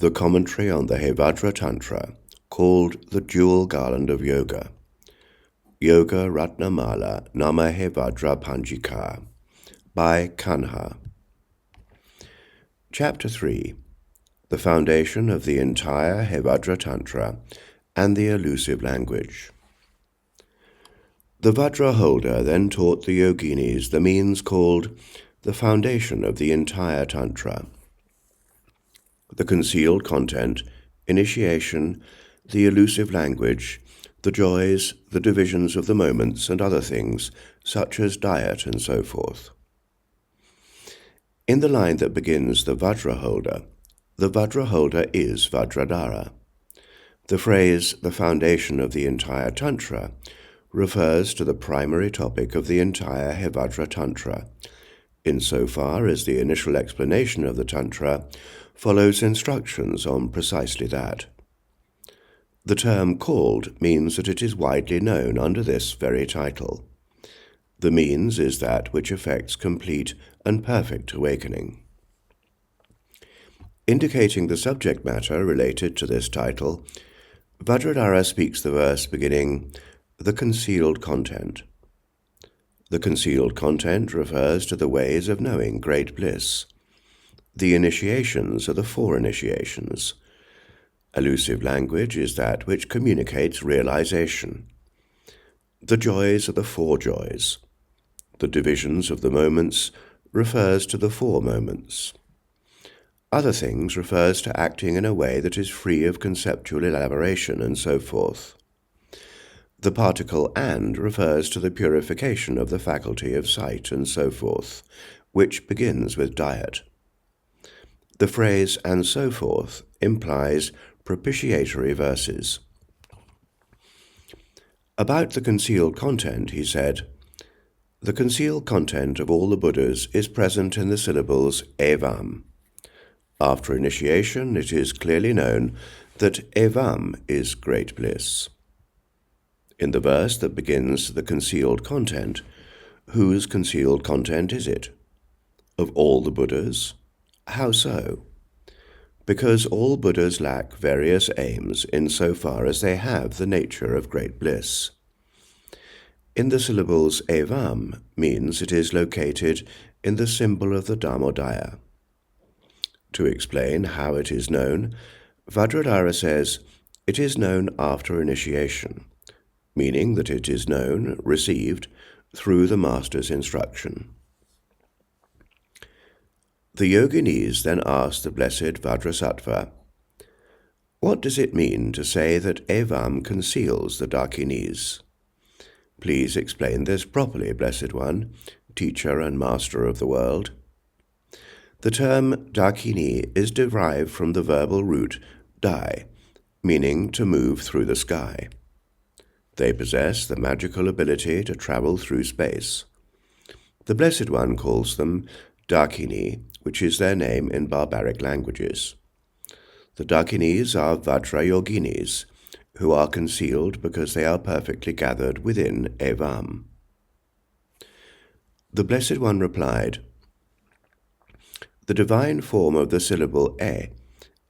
the commentary on the Hevajra Tantra, called the Jewel Garland of Yoga, Yoga Ratna Mālā Nāma Hevajra Pañjikā, by Kāṇha. Chapter 3. The Foundation of the Entire Hevajra Tantra and the Allusive Language. The Vajra holder then taught the Yoginis the means called the foundation of the entire Tantra, the concealed content, initiation, the elusive language, the joys, the divisions of the moments and other things, such as diet and so forth. In the line that begins the Vajra holder is Vajradhara. The phrase, the foundation of the entire Tantra, refers to the primary topic of the entire Hevajra Tantra, insofar as the initial explanation of the Tantra follows instructions on precisely that. The term called means that it is widely known under this very title. The means is that which effects complete and perfect awakening. Indicating the subject matter related to this title, Vajradhara speaks the verse beginning, the concealed content. The concealed content refers to the ways of knowing great bliss. The initiations are the four initiations. Allusive language is that which communicates realization. The joys are the four joys. The divisions of the moments refers to the four moments. Other things refers to acting in a way that is free of conceptual elaboration and so forth. The particle and refers to the purification of the faculty of sight and so forth, which begins with diet. The phrase and so forth implies propitiatory verses. About the concealed content, he said, the concealed content of all the Buddhas is present in the syllables evam. After initiation, it is clearly known that evam is great bliss. In the verse that begins the concealed content, whose concealed content is it? Of all the Buddhas? How so? Because all Buddhas lack various aims insofar as they have the nature of great bliss. In the syllables evam means it is located in the symbol of the Dharmodaya. To explain how it is known, Vajradhara says, it is known after initiation, meaning that it is known, received, through the master's instruction. The Yoginis then asked the blessed Vajrasattva, what does it mean to say that evam conceals the Dakinis? Please explain this properly, Blessed One, teacher and master of the world. The term Dakini is derived from the verbal root dai, meaning to move through the sky. They possess the magical ability to travel through space. The Blessed One calls them Dakini, which is their name in barbaric languages. The Dakinis are Vajra Yoginis, who are concealed because they are perfectly gathered within evam. The Blessed One replied, the divine form of the syllable e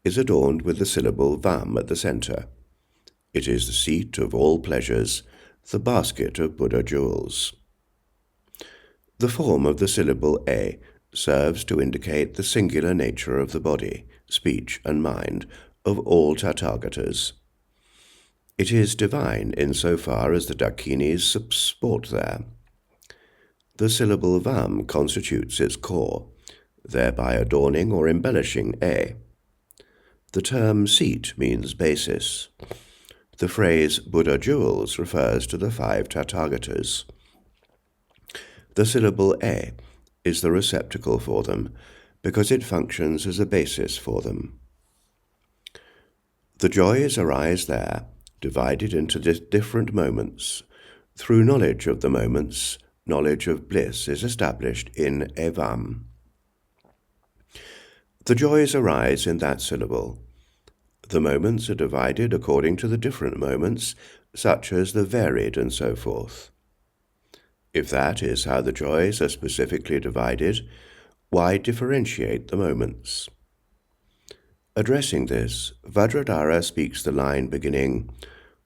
is adorned with the syllable vam at the center. It is the seat of all pleasures, the basket of Buddha jewels. The form of the syllable e serves to indicate the singular nature of the body, speech, and mind of all Tathagatas. It is divine insofar as the Dakinis sport there. The syllable vam constitutes its core, thereby adorning or embellishing e. The term seat means basis. The phrase Buddha jewels refers to the five Tathagatas. The syllable e is the receptacle for them because it functions as a basis for them. The joys arise there, divided into different moments. Through knowledge of the moments, knowledge of bliss is established in evam. The joys arise in that syllable. The moments are divided according to the different moments, such as the varied and so forth. If that is how the joys are specifically divided, why differentiate the moments? Addressing this, Vajradhara speaks the line beginning,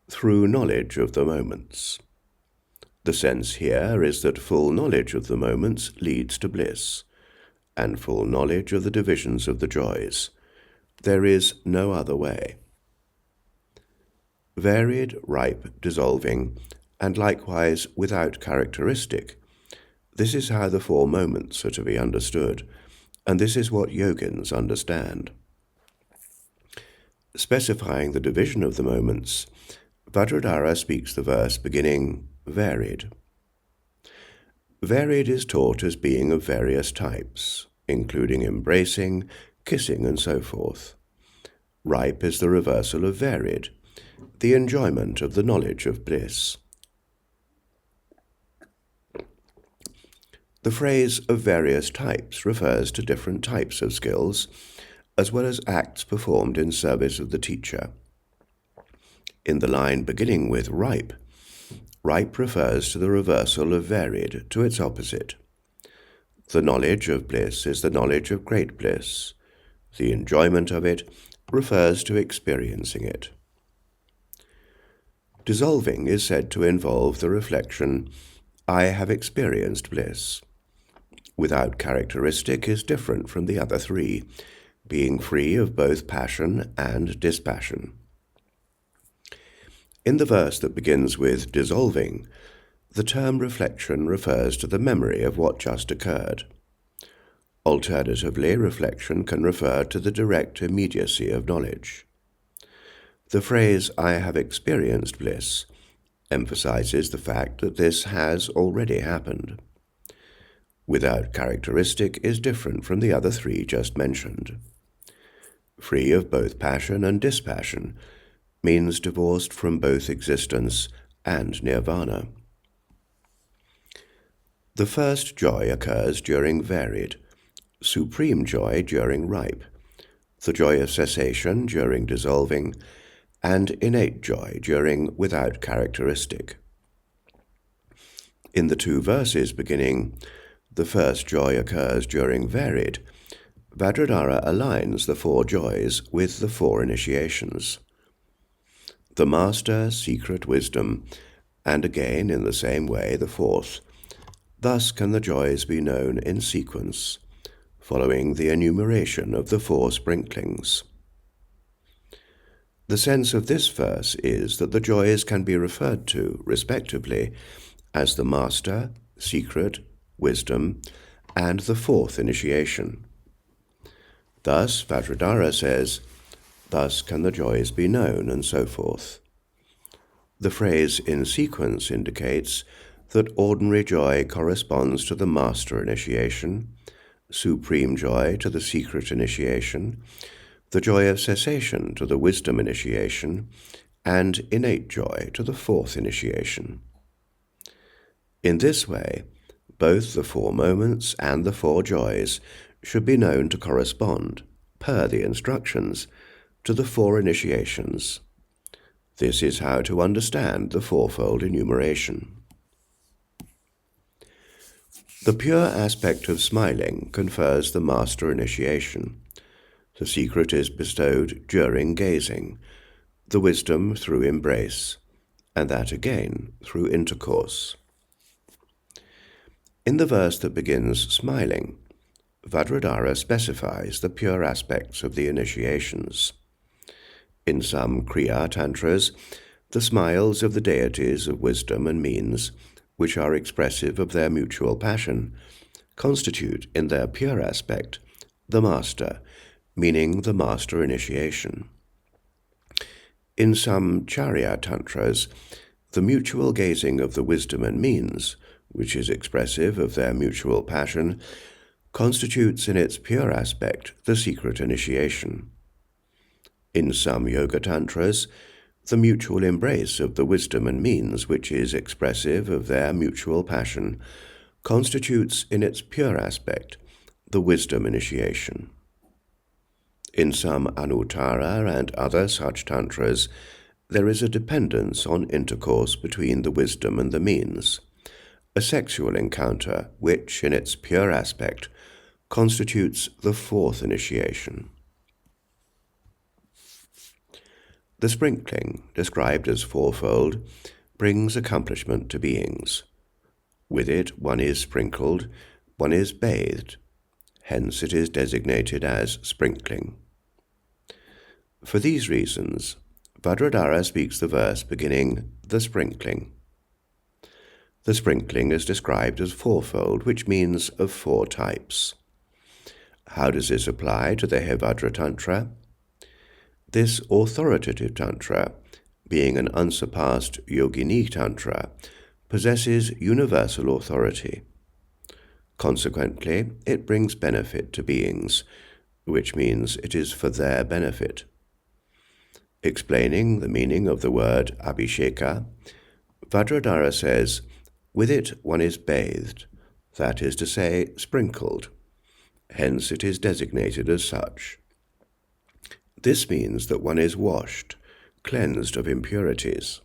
"through knowledge of the moments." The sense here is that full knowledge of the moments leads to bliss, and full knowledge of the divisions of the joys. There is no other way. Varied, ripe, dissolving, and likewise without characteristic. This is how the four moments are to be understood, and this is what yogins understand. Specifying the division of the moments, Vajradhara speaks the verse beginning, varied. Varied is taught as being of various types, including embracing, kissing, and so forth. Ripe is the reversal of varied, the enjoyment of the knowledge of bliss. The phrase of various types refers to different types of skills, as well as acts performed in service of the teacher. In the line beginning with ripe, ripe refers to the reversal of varied to its opposite. The knowledge of bliss is the knowledge of great bliss. The enjoyment of it refers to experiencing it. Dissolving is said to involve the reflection, "I have experienced bliss." Without characteristic is different from the other three, being free of both passion and dispassion. In the verse that begins with dissolving, the term reflection refers to the memory of what just occurred. Alternatively, reflection can refer to the direct immediacy of knowledge. The phrase, "I have experienced bliss," emphasizes the fact that this has already happened. Without characteristic is different from the other three just mentioned. Free of both passion and dispassion means divorced from both existence and nirvana. The first joy occurs during varied, supreme joy during ripe, the joy of cessation during dissolving, and innate joy during without characteristic. In the two verses beginning, "the first joy occurs during varied," Vajradhara aligns the four joys with the four initiations. The master, secret wisdom, and again in the same way the fourth. Thus can the joys be known in sequence, following the enumeration of the four sprinklings. The sense of this verse is that the joys can be referred to, respectively, as the master, secret, wisdom, and the fourth initiation. Thus, Vajradhara says, "Thus can the joys be known," and so forth. The phrase "in sequence" indicates that ordinary joy corresponds to the master initiation, supreme joy to the secret initiation, the joy of cessation to the wisdom initiation, and innate joy to the fourth initiation. In this way, both the four moments and the four joys should be known to correspond, per the instructions, to the four initiations. This is how to understand the fourfold enumeration. The pure aspect of smiling confers the master initiation. The secret is bestowed during gazing, the wisdom through embrace, and that again through intercourse. In the verse that begins smiling, Vajradhara specifies the pure aspects of the initiations. In some Kriya Tantras, the smiles of the deities of wisdom and means, which are expressive of their mutual passion, constitute in their pure aspect the master, meaning the master initiation. In some Charya Tantras, the mutual gazing of the wisdom and means, which is expressive of their mutual passion, constitutes in its pure aspect the secret initiation. In some Yoga Tantras, the mutual embrace of the wisdom and means, which is expressive of their mutual passion, constitutes in its pure aspect the wisdom initiation. In some Anuttara and other such Tantras, there is a dependence on intercourse between the wisdom and the means, a sexual encounter which, in its pure aspect, constitutes the fourth initiation. The sprinkling, described as fourfold, brings accomplishment to beings. With it one is sprinkled, one is bathed. Hence it is designated as sprinkling. For these reasons, Vajradhara speaks the verse beginning, the sprinkling. The sprinkling is described as fourfold, which means of 4 types. How does this apply to the Hevajra Tantra? This authoritative Tantra, being an unsurpassed Yoginī Tantra, possesses universal authority. Consequently, it brings benefit to beings, which means it is for their benefit. Explaining the meaning of the word abhisheka, Vajradhara says, with it one is bathed, that is to say, sprinkled. Hence it is designated as such. This means that one is washed, cleansed of impurities.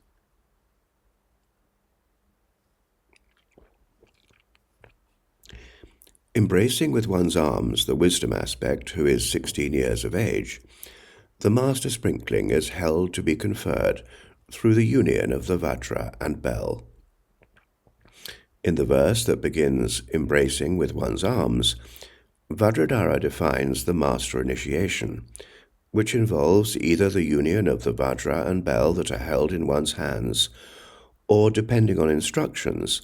Embracing with one's arms the wisdom aspect, who is 16 years of age, the master sprinkling is held to be conferred through the union of the Vajra and bell. In the verse that begins embracing with one's arms, Vajradhara defines the master initiation, which involves either the union of the Vajra and bell that are held in one's hands, or, depending on instructions,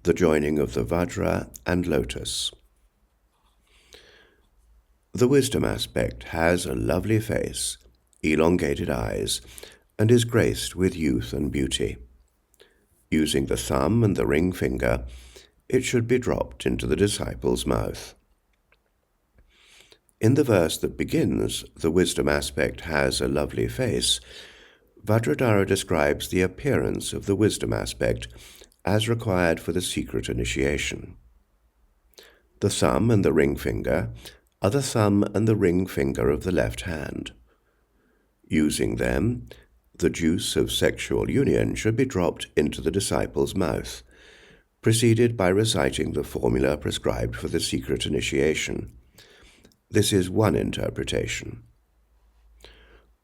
the joining of the Vajra and lotus. The wisdom aspect has a lovely face, elongated eyes, and is graced with youth and beauty. Using the thumb and the ring finger, it should be dropped into the disciple's mouth. In the verse that begins, the wisdom aspect has a lovely face, Vajradhara describes the appearance of the wisdom aspect as required for the secret initiation. The thumb and the ring finger are the thumb and the ring finger of the left hand. Using them, the juice of sexual union should be dropped into the disciple's mouth, preceded by reciting the formula prescribed for the secret initiation. This is one interpretation.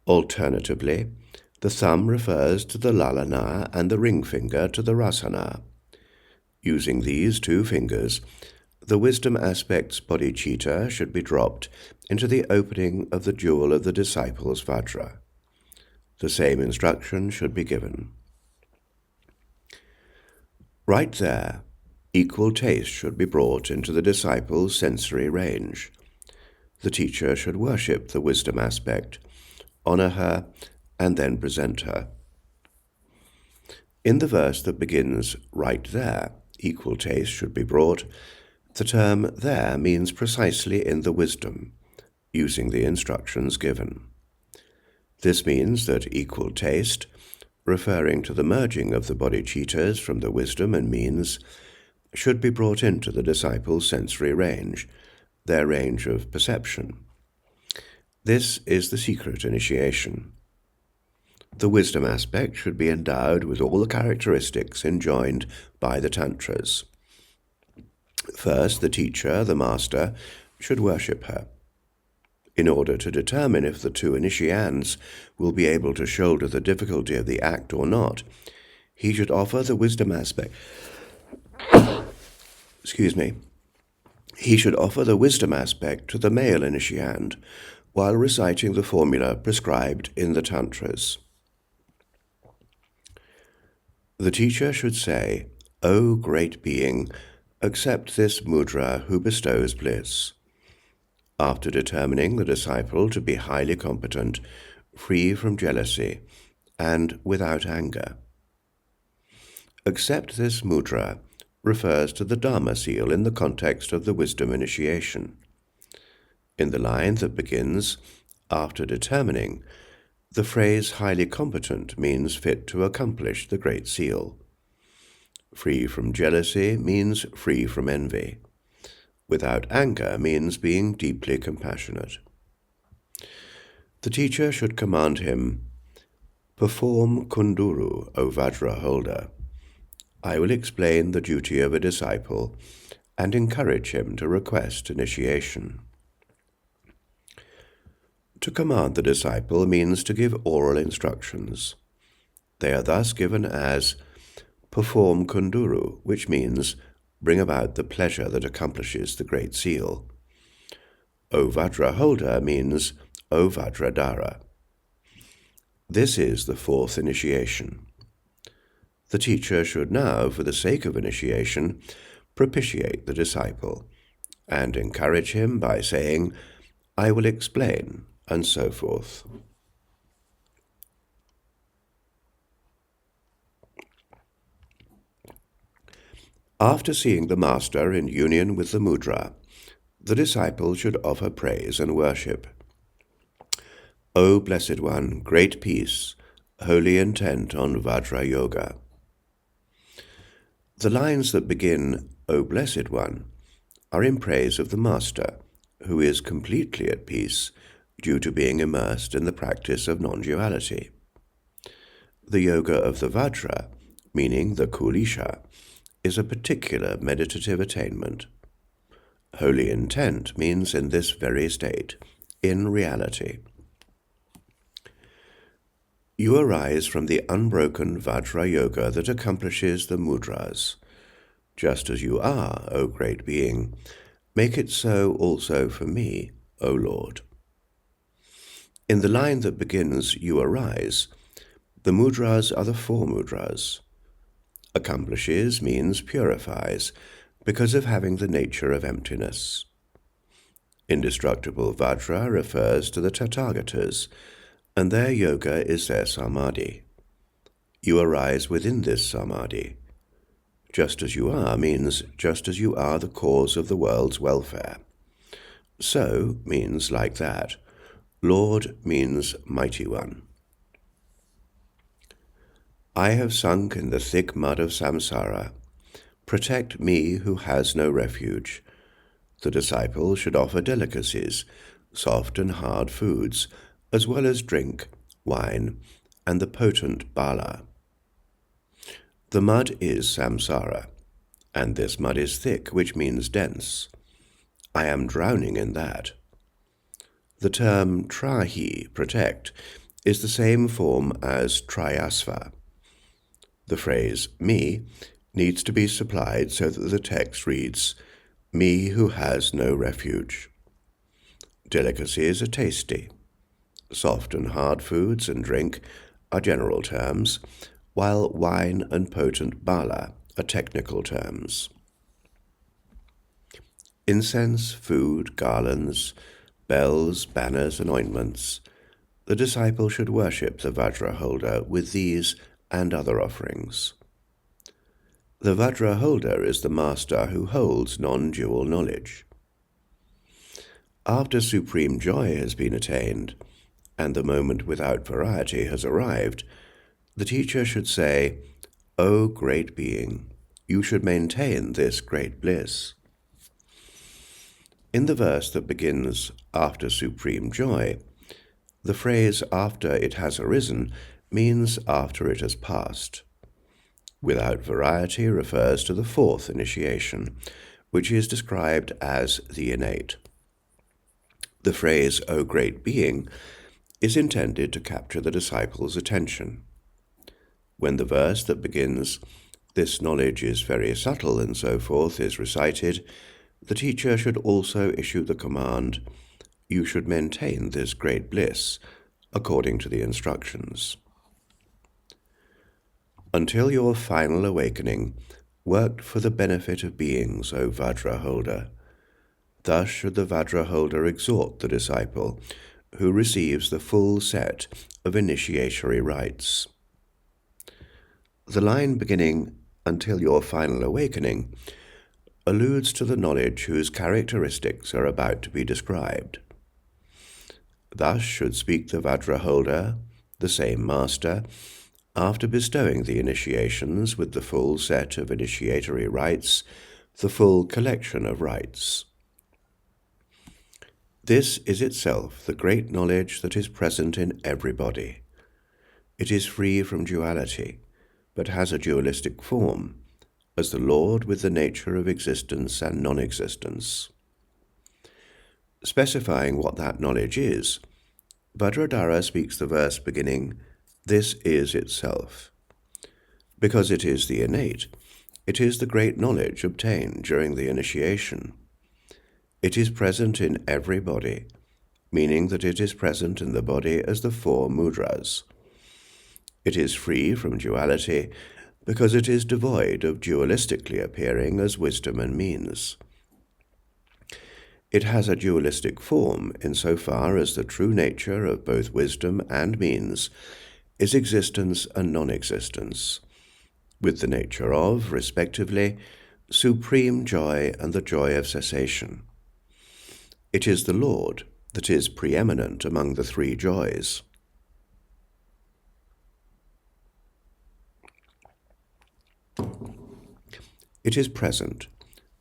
Alternatively, the thumb refers to the lalana and the ring finger to the rasana. Using these 2 fingers, the wisdom aspect's bodhicitta should be dropped into the opening of the jewel of the disciple's vajra. The same instruction should be given. Right there, equal taste should be brought into the disciple's sensory range. The teacher should worship the wisdom aspect, honor her, and then present her. In the verse that begins, right there, equal taste should be brought, the term there means precisely in the wisdom, using the instructions given. This means that equal taste, referring to the merging of the bodhicittas from the wisdom and means, should be brought into the disciple's sensory range, their range of perception. This is the secret initiation. The wisdom aspect should be endowed with all the characteristics enjoined by the tantras. First, the teacher, the master, should worship her. In order to determine if the 2 initiands will be able to shoulder the difficulty of the act or not, he should offer the wisdom aspect. He should offer the wisdom aspect to the male initiand while reciting the formula prescribed in the tantras. The teacher should say, O great being, accept this mudra who bestows bliss. After determining the disciple to be highly competent, free from jealousy, and without anger. Accept this mudra refers to the Dharma seal in the context of the wisdom initiation. In the line that begins, after determining, the phrase highly competent means fit to accomplish the Great Seal. Free from jealousy means free from envy. Without anger means being deeply compassionate. The teacher should command him, perform kunduru, O Vajra holder. I will explain the duty of a disciple and encourage him to request initiation. To command the disciple means to give oral instructions. They are thus given as perform kunduru, which means bring about the pleasure that accomplishes the Great Seal. O Vajra holder means O Vajradhara. This is the fourth initiation. The teacher should now, for the sake of initiation, propitiate the disciple and encourage him by saying, I will explain, and so forth. After seeing the master in union with the mudra, the disciple should offer praise and worship. O Blessed One, great peace, holy intent on Vajra Yoga. The lines that begin, O Blessed One, are in praise of the master, who is completely at peace due to being immersed in the practice of non-duality. The yoga of the Vajra, meaning the Kulisha, is a particular meditative attainment. Holy intent means in this very state, in reality. You arise from the unbroken Vajra Yoga that accomplishes the mudras. Just as you are, O great being, make it so also for me, O Lord. In the line that begins, you arise, the mudras are the four mudras. Accomplishes means purifies, because of having the nature of emptiness. Indestructible Vajra refers to the Tathagatas, and their yoga is their samadhi. You arise within this samadhi. Just as you are means just as you are the cause of the world's welfare. So means like that. Lord means mighty one. I have sunk in the thick mud of samsara. Protect me who has no refuge. The disciple should offer delicacies, soft and hard foods, as well as drink, wine, and the potent mālā. The mud is samsara, and this mud is thick, which means dense. I am drowning in that. The term trahi, protect, is the same form as trayasva. The phrase me needs to be supplied so that the text reads, me who has no refuge. Delicacies are tasty. Soft and hard foods and drink are general terms, while wine and potent mālā are technical terms. Incense, food, garlands, bells, banners, and ointments. The disciple should worship the Vajra holder with these and other offerings. The Vajra holder is the master who holds non-dual knowledge. After supreme joy has been attained, and the moment without variety has arrived, the teacher should say, O great being, you should maintain this great bliss. In the verse that begins, after supreme joy, the phrase after it has arisen means after it has passed. Without variety refers to the fourth initiation, which is described as the innate. The phrase, O great being, is intended to capture the disciple's attention. When the verse that begins, this knowledge is very subtle and so forth, is recited, the teacher should also issue the command, you should maintain this great bliss, according to the instructions. Until your final awakening, work for the benefit of beings, O Vajra holder. Thus should the Vajra holder exhort the disciple, who receives the full set of initiatory rites. The line beginning, until your final awakening, alludes to the knowledge whose characteristics are about to be described. Thus should speak the Vajra holder, the same master, after bestowing the initiations with the full set of initiatory rites, the full collection of rites. This is itself the great knowledge that is present in everybody. It is free from duality, but has a dualistic form, as the Lord with the nature of existence and non-existence. Specifying what that knowledge is, Vajradhara speaks the verse beginning, "This is itself." Because it is the innate, it is the great knowledge obtained during the initiation. It is present in every body, meaning that it is present in the body as the 4 mudras. It is free from duality because it is devoid of dualistically appearing as wisdom and means. It has a dualistic form insofar as the true nature of both wisdom and means is existence and non-existence, with the nature of, respectively, supreme joy and the joy of cessation. It is the Lord that is preeminent among the 3 joys. It is present,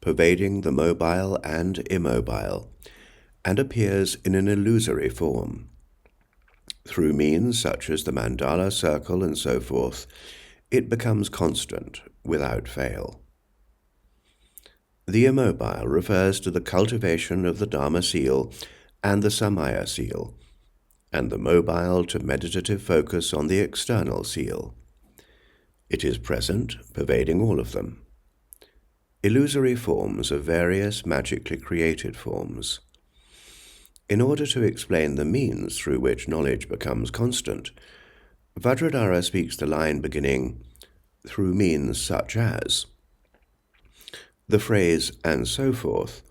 pervading the mobile and immobile, and appears in an illusory form. Through means such as the mandala circle and so forth, it becomes constant, without fail. The immobile refers to the cultivation of the Dharma seal and the Samaya seal, and the mobile to meditative focus on the external seal. It is present, pervading all of them. Illusory forms are various magically created forms. In order to explain the means through which knowledge becomes constant, Vajradhara speaks the line beginning, "through means such as." The phrase "and so forth"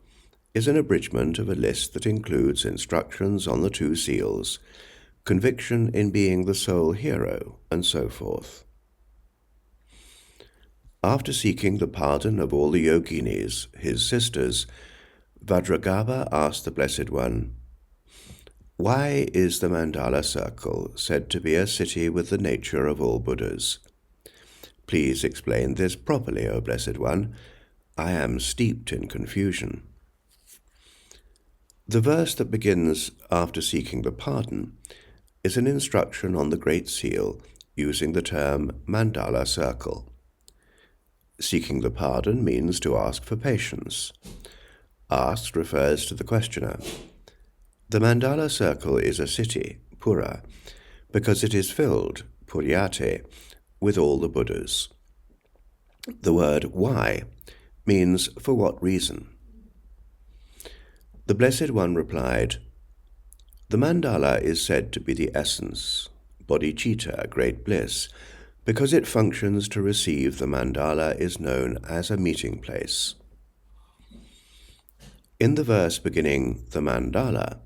is an abridgment of a list that includes instructions on the 2 seals, conviction in being the sole hero, and so forth. After seeking the pardon of all the yoginis, his sisters, Vajragarbha asked the Blessed One, "Why is the mandala circle said to be a city with the nature of all Buddhas? Please explain this properly, O Blessed One. I am steeped in confusion." The verse that begins after seeking the pardon is an instruction on the Great Seal using the term mandala circle. Seeking the pardon means to ask for patience. Asked refers to the questioner. The mandala circle is a city, pura, because it is filled, puryate, with all the Buddhas. The word "why" means "for what reason?" The Blessed One replied, "The mandala is said to be the essence, bodhicitta, great bliss, because it functions to receive the mandala is known as a meeting place." In the verse beginning, "the mandala,"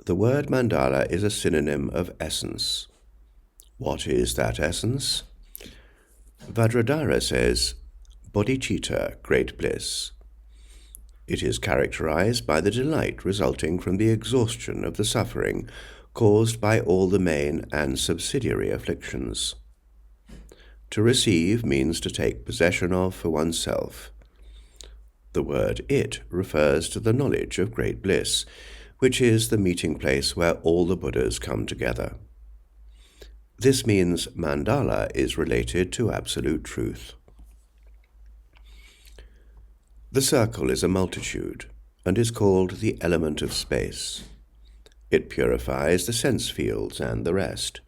the word mandala is a synonym of essence. What is that essence? Vajradhara says, bodhicitta, great bliss. It is characterized by the delight resulting from the exhaustion of the suffering caused by all the main and subsidiary afflictions. To receive means to take possession of for oneself. The word "it" refers to the knowledge of great bliss, which is the meeting place where all the Buddhas come together. This means mandala is related to absolute truth. The circle is a multitude and is called the element of space. It purifies the sense fields and the rest.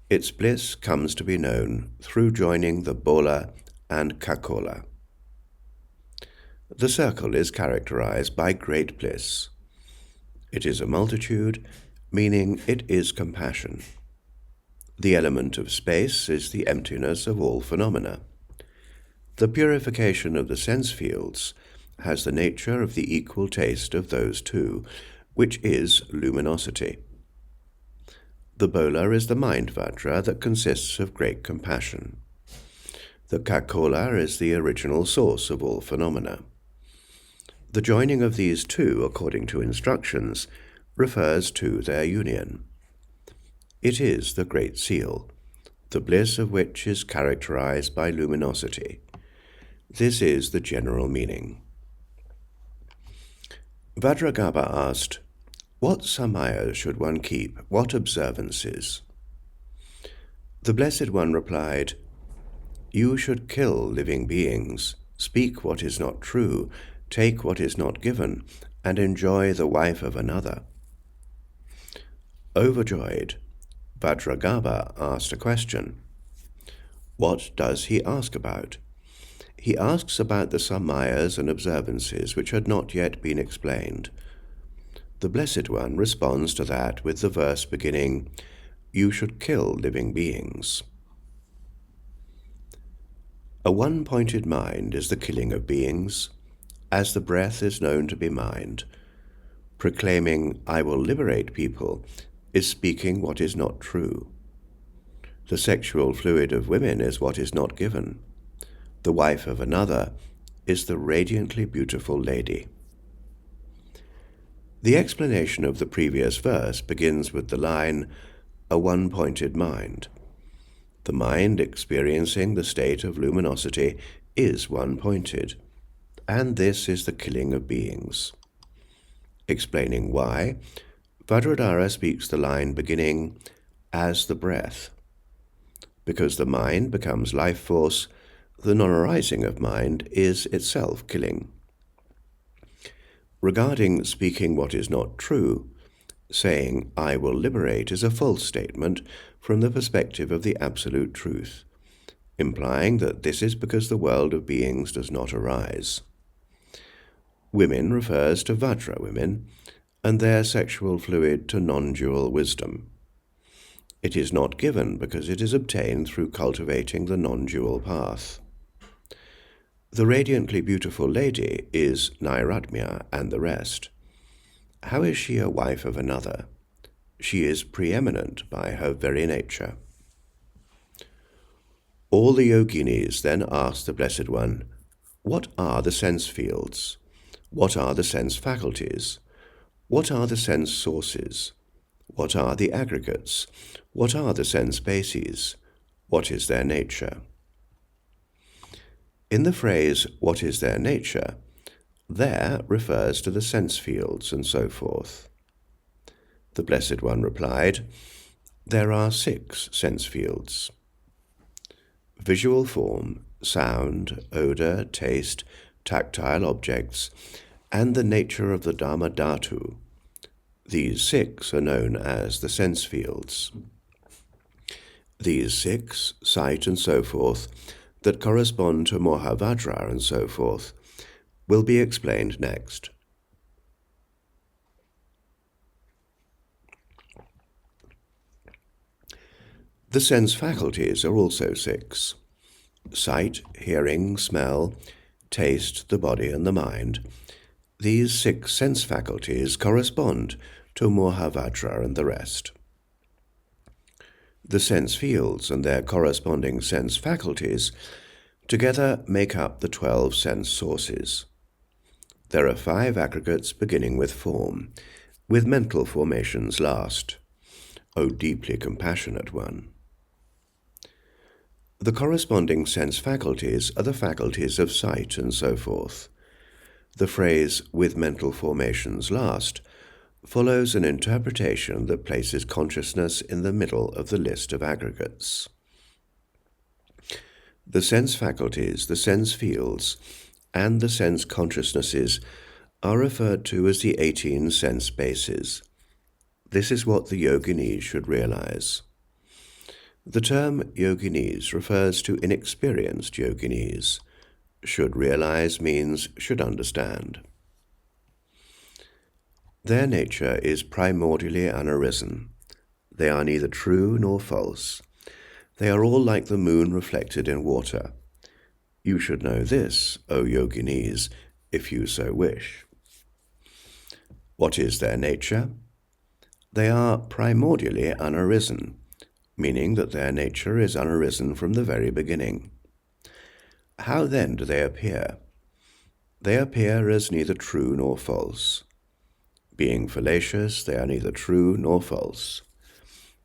Its bliss comes to be known through joining the bola and kakola. The circle is characterized by great bliss. It is a multitude, meaning it is compassion. The element of space is the emptiness of all phenomena. The purification of the sense fields has the nature of the equal taste of those 2, which is luminosity. The bola is the mind vajra that consists of great compassion. The kakola is the original source of all phenomena. The joining of these 2, according to instructions, refers to their union. It is the Great Seal, the bliss of which is characterized by luminosity. This is the general meaning. Vajragarbha asked, "What samayas should one keep? What observances?" The Blessed One replied, "You should kill living beings, speak what is not true, take what is not given, and enjoy the wife of another." Overjoyed, Vajragarbha asked a question. What does he ask about? He asks about the samayas and observances which had not yet been explained. The Blessed One responds to that with the verse beginning, "You should kill living beings." A one-pointed mind is the killing of beings, as the breath is known to be mind. Proclaiming, "I will liberate people," is speaking what is not true. The sexual fluid of women is what is not given. The wife of another is the radiantly beautiful lady. The explanation of the previous verse begins with the line, "a one-pointed mind." The mind experiencing the state of luminosity is one-pointed, and this is the killing of beings. Explaining why, Vajradhara speaks the line beginning, "as the breath." Because the mind becomes life force, the non-arising of mind is itself killing. Regarding speaking what is not true, saying, "I will liberate," is a false statement from the perspective of the absolute truth, implying that this is because the world of beings does not arise. Women refers to Vajra women, and their sexual fluid to non-dual wisdom. It is not given because it is obtained through cultivating the non-dual path. The radiantly beautiful lady is Nairatmya and the rest. How is she a wife of another? She is preeminent by her very nature. All the yoginis then ask the Blessed One, "What are the sense fields? What are the sense faculties? What are the sense sources? What are the aggregates? What are the sense bases? What is their nature?" In the phrase, "what is their nature," there refers to the sense fields and so forth. The Blessed One replied, "There are 6 sense fields: visual form, sound, odor, taste, tactile objects, and the nature of the Dhamma Dhatu. These 6 are known as the sense fields. These 6, sight and so forth, that correspond to Mahavajra and so forth, will be explained next. The sense faculties are also 6. Sight, hearing, smell, taste, the body and the mind. These 6 sense faculties correspond to Mahavajra and the rest. The sense fields and their corresponding sense faculties together make up the 12 sense sources. There are 5 aggregates beginning with form, with mental formations last. O deeply compassionate one! The corresponding sense faculties are the faculties of sight and so forth. The phrase, "with mental formations last," follows an interpretation that places consciousness in the middle of the list of aggregates. The sense faculties, the sense fields, and the sense consciousnesses are referred to as the 18 sense bases. This is what the yoginis should realize. The term yoginis refers to inexperienced yoginis. Should realize means should understand. Their nature is primordially unarisen. They are neither true nor false. They are all like the moon reflected in water. You should know this, O yoginis, if you so wish. What is their nature? They are primordially unarisen, meaning that their nature is unarisen from the very beginning. How then do they appear? They appear as neither true nor false. Being fallacious, they are neither true nor false.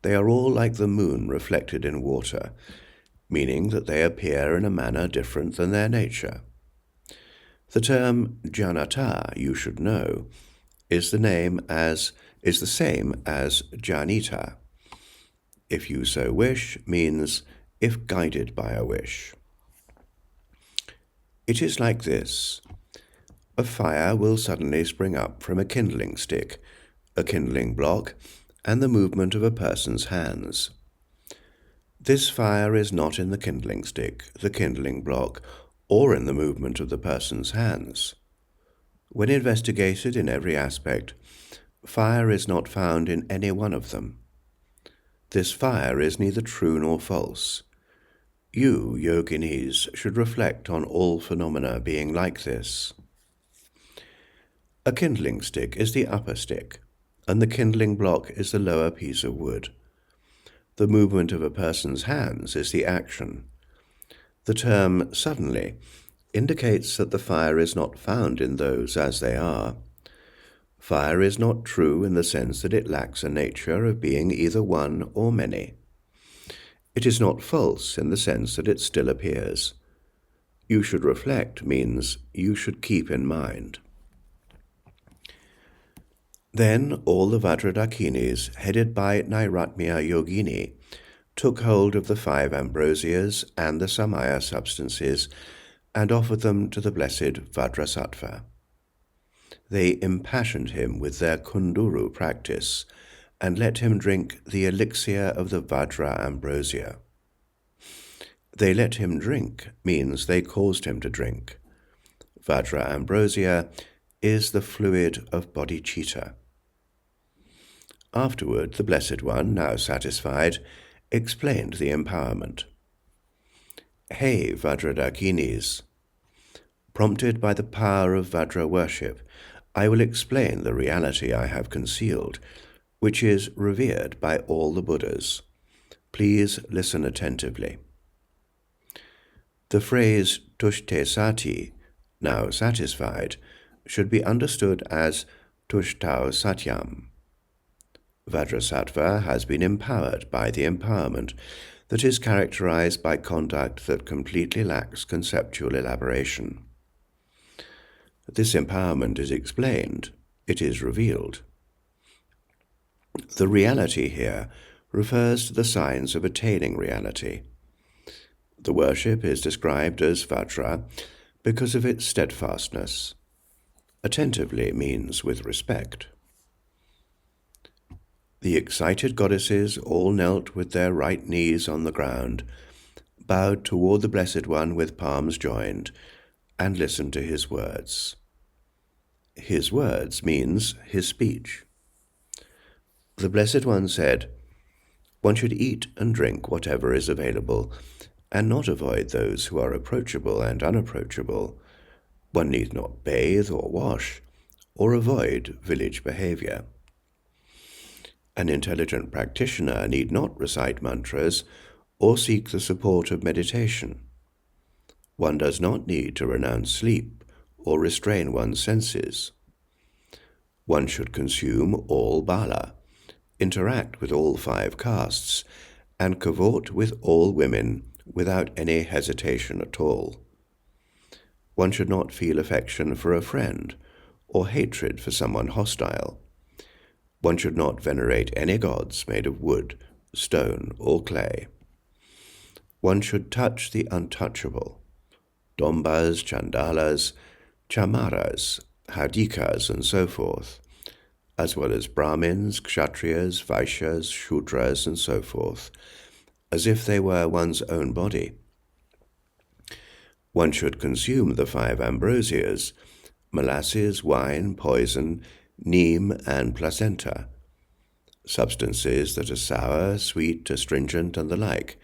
They are all like the moon reflected in water, meaning that they appear in a manner different than their nature. The term janata, you should know, is the same as janita. If you so wish means if guided by a wish. It is like this. A fire will suddenly spring up from a kindling stick, a kindling block, and the movement of a person's hands. This fire is not in the kindling stick, the kindling block, or in the movement of the person's hands. When investigated in every aspect, fire is not found in any one of them. This fire is neither true nor false. You, yoginis, should reflect on all phenomena being like this. A kindling stick is the upper stick, and the kindling block is the lower piece of wood. The movement of a person's hands is the action. The term suddenly indicates that the fire is not found in those as they are. Fire is not true in the sense that it lacks a nature of being either one or many. It is not false in the sense that it still appears. You should reflect means you should keep in mind. Then all the Vajradakinis, headed by Nairatmya Yoginī, took hold of the 5 ambrosias and the samaya substances and offered them to the blessed Vajrasattva. They impassioned him with their Kunduru practice and let him drink the elixir of the Vajra ambrosia. They let him drink means they caused him to drink. Vajra ambrosia is the fluid of bodhicitta. Afterward, the Blessed One, now satisfied, explained the empowerment. Hey, Vajradakinis! Prompted by the power of Vajra worship, I will explain the reality I have concealed, which is revered by all the Buddhas. Please listen attentively. The phrase tushte sati, now satisfied, should be understood as tushtau satyam. Vajrasattva has been empowered by the empowerment that is characterized by conduct that completely lacks conceptual elaboration. This empowerment is explained, it is revealed. The reality here refers to the signs of attaining reality. The worship is described as Vajra because of its steadfastness. Attentively means with respect. The excited goddesses all knelt with their right knees on the ground, bowed toward the Blessed One with palms joined, and listened to his words. His words means his speech. The Blessed One said, "One should eat and drink whatever is available, and not avoid those who are approachable and unapproachable. One need not bathe or wash, or avoid village behavior. An intelligent practitioner need not recite mantras or seek the support of meditation. One does not need to renounce sleep or restrain one's senses. One should consume all mālā, interact with all 5 castes, and cavort with all women without any hesitation at all. One should not feel affection for a friend or hatred for someone hostile. One should not venerate any gods made of wood, stone, or clay. One should touch the untouchable, dombas, chandalas, chamaras, hadikas, and so forth, as well as Brahmins, Kshatriyas, Vaishyas, Shudras, and so forth, as if they were one's own body. One should consume the 5 ambrosias, molasses, wine, poison, neem, and placenta, substances that are sour, sweet, astringent, and the like,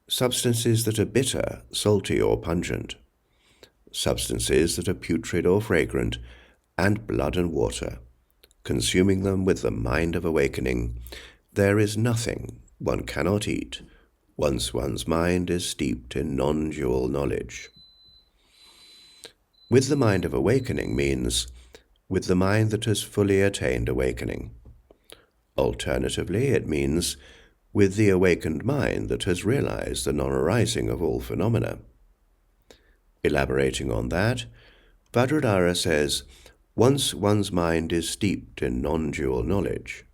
substances that are bitter, salty, or pungent, substances that are putrid or fragrant, and blood and water. Consuming them with the mind of awakening, there is nothing one cannot eat, once one's mind is steeped in non-dual knowledge. With the mind of awakening means with the mind that has fully attained awakening. Alternatively, it means with the awakened mind that has realized the non-arising of all phenomena. Elaborating on that, Vajradhara says, once one's mind is steeped in non-dual knowledge.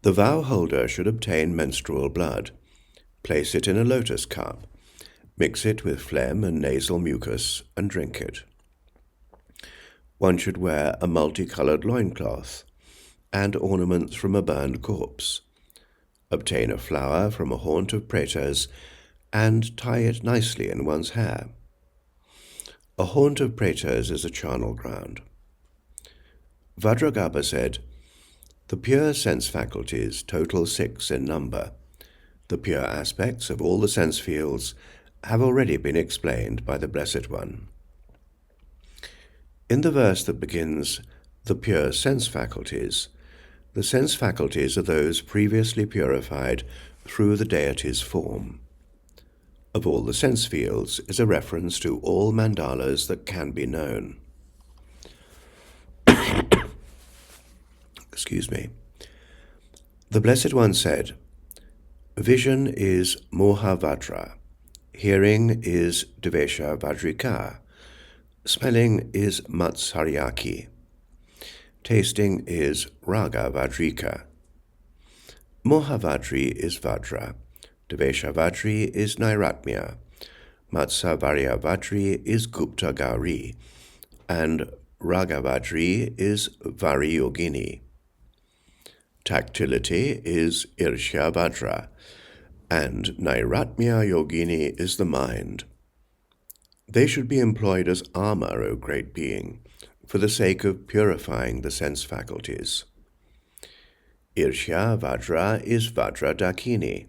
The vow holder should obtain menstrual blood, place it in a lotus cup, mix it with phlegm and nasal mucus, and drink it. one should wear a multicolored loincloth and ornaments from a burned corpse, obtain a flower from a haunt of pretas, and tie it nicely in one's hair. A haunt of pretas is a charnel ground. Vajragarbha said, "The pure sense faculties total 6 in number. The pure aspects of all the sense fields have already been explained by the Blessed One." In the verse that begins, "the pure sense faculties," the sense faculties are those previously purified through the deity's form. Of all the sense fields is a reference to all mandalas that can be known. Excuse me. The Blessed One said, "Vision is Mohavajra, hearing is Devesha Vajrika, smelling is Matsaryaki, tasting is Raga Vajrika. Mohavajri is Vajra, Devesha Vajri is Nairatmya, Matsavarya Vajri is Gupta Gauri, and Raga Vajri is Vari Yoginī. Tactility is Irsha Vajra, and Nairatmya Yoginī is the mind. They should be employed as armor, O great being, for the sake of purifying the sense faculties. Irsha Vajra is Vajra Dakini."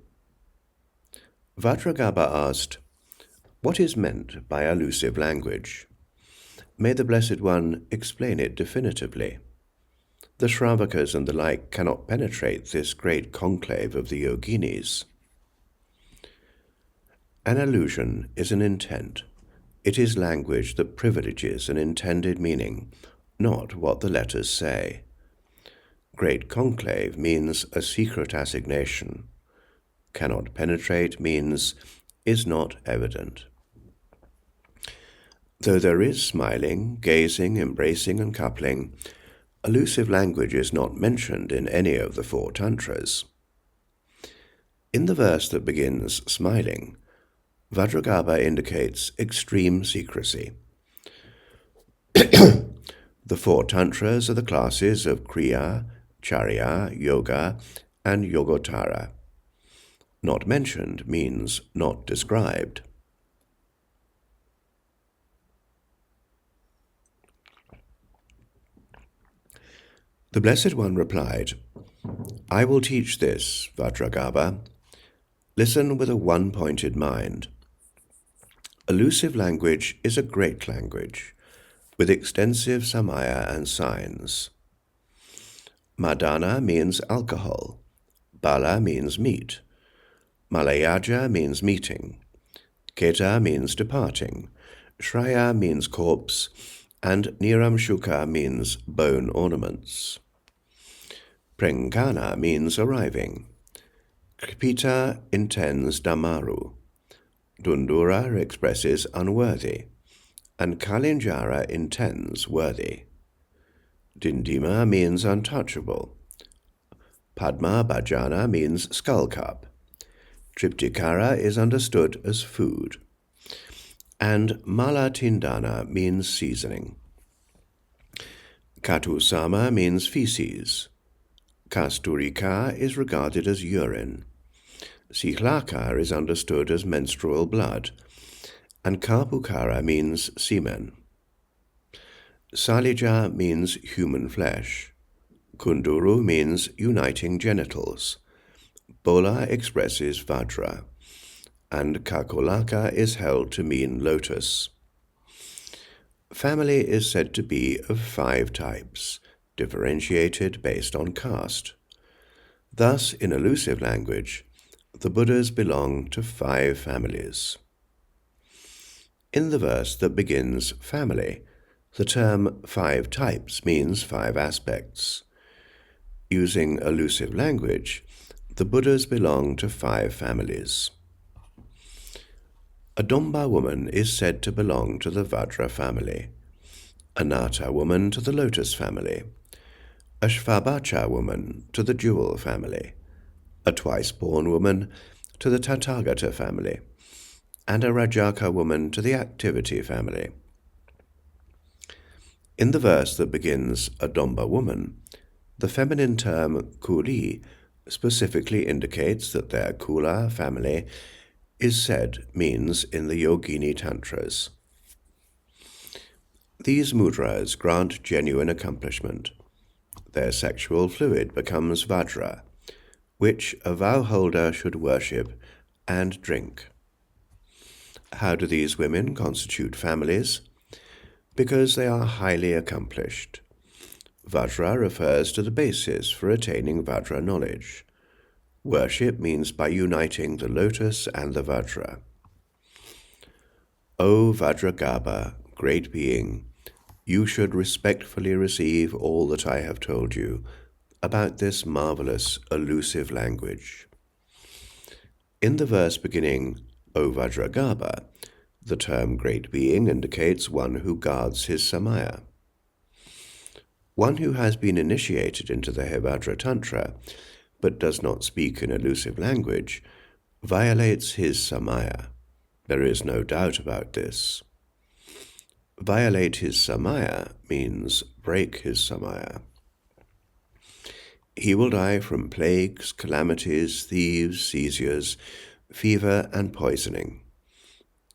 Vajragarbha asked, "What is meant by allusive language? May the Blessed One explain it definitively. The Shravakas and the like cannot penetrate this great conclave of the Yoginis." An allusion is an intent. It is language that privileges an intended meaning, not what the letters say. Great conclave means a secret assignation. Cannot penetrate means is not evident. Though there is smiling, gazing, embracing, and coupling, allusive language is not mentioned in any of the 4 tantras. In the verse that begins smiling, Vajragarbha indicates extreme secrecy. The 4 tantras are the classes of Kriya, Charya, Yoga, and Yogottara. Not mentioned means not described. The Blessed One replied, "I will teach this, Vajragarbha. Listen with a one-pointed mind. Allusive language is a great language, with extensive samaya and signs. Madana means alcohol, bala means meat, malayaja means meeting, keta means departing, shraya means corpse, and niramshuka means bone ornaments. Prengana means arriving. Kripita intends damaru. Dundura expresses unworthy, and Kalinjara intends worthy. Dindima means untouchable. Padma bhajana means skullcup. Triptikara is understood as food. And mālā tindana means seasoning. Katusama means feces. Kasturika is regarded as urine. Sihlaka is understood as menstrual blood, and Kapukara means semen. Salija means human flesh. Kunduru means uniting genitals. Bola expresses Vajra, and Kakolaka is held to mean lotus. Family is said to be of 5 types, differentiated based on caste. Thus, in allusive language, the Buddhas belong to 5 families. In the verse that begins family, the term 5 types means 5 aspects. Using allusive language, the Buddhas belong to 5 families. A Domba woman is said to belong to the Vajra family, a Nata woman to the Lotus family, a Shvabacha woman to the Jewel family, a twice-born woman to the Tathagata family, and a Rajaka woman to the Activity family. In the verse that begins a Domba woman, the feminine term kūli specifically indicates that their kula family means in the Yoginī tantras. These mudras grant genuine accomplishment. Their sexual fluid becomes vajra, which a vow holder should worship and drink. How do these women constitute families? Because they are highly accomplished. Vajra refers to the basis for attaining Vajra knowledge. Worship means by uniting the lotus and the Vajra. O Vajragarbha, great being, you should respectfully receive all that I have told you about this marvelous allusive language. In the verse beginning, O Vajragarbha, the term great being indicates one who guards his samaya. One who has been initiated into the Hevajra Tantra, but does not speak an allusive language, violates his samaya. There is no doubt about this. Violate his samaya means break his samaya. He will die from plagues, calamities, thieves, seizures, fever, and poisoning.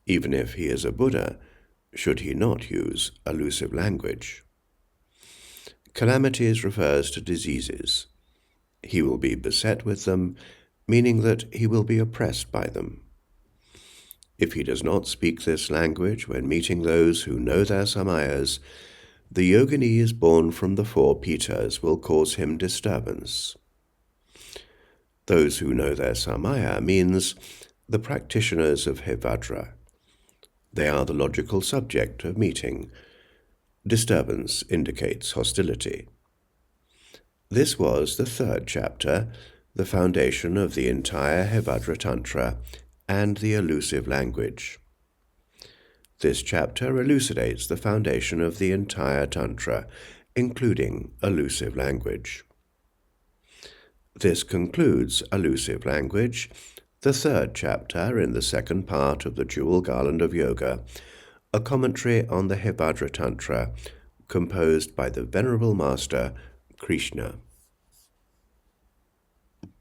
Even if he is a Buddha, should he not use allusive language. Calamities refers to diseases. He will be beset with them, meaning that he will be oppressed by them. If he does not speak this language when meeting those who know their samayas, the Yoginīs born from the 4 pitas will cause him disturbance. Those who know their samaya means the practitioners of Hevajra. They are the logical subject of meeting. Disturbance indicates hostility. This was the 3rd chapter, the foundation of the entire Hevajra Tantra and the allusive language. This chapter elucidates the foundation of the entire Tantra, including allusive language. This concludes allusive language, the 3rd chapter in the 2nd part of the Jewel Garland of Yoga, a commentary on the Hevajra Tantra composed by the Venerable Master Kṛṣṇa.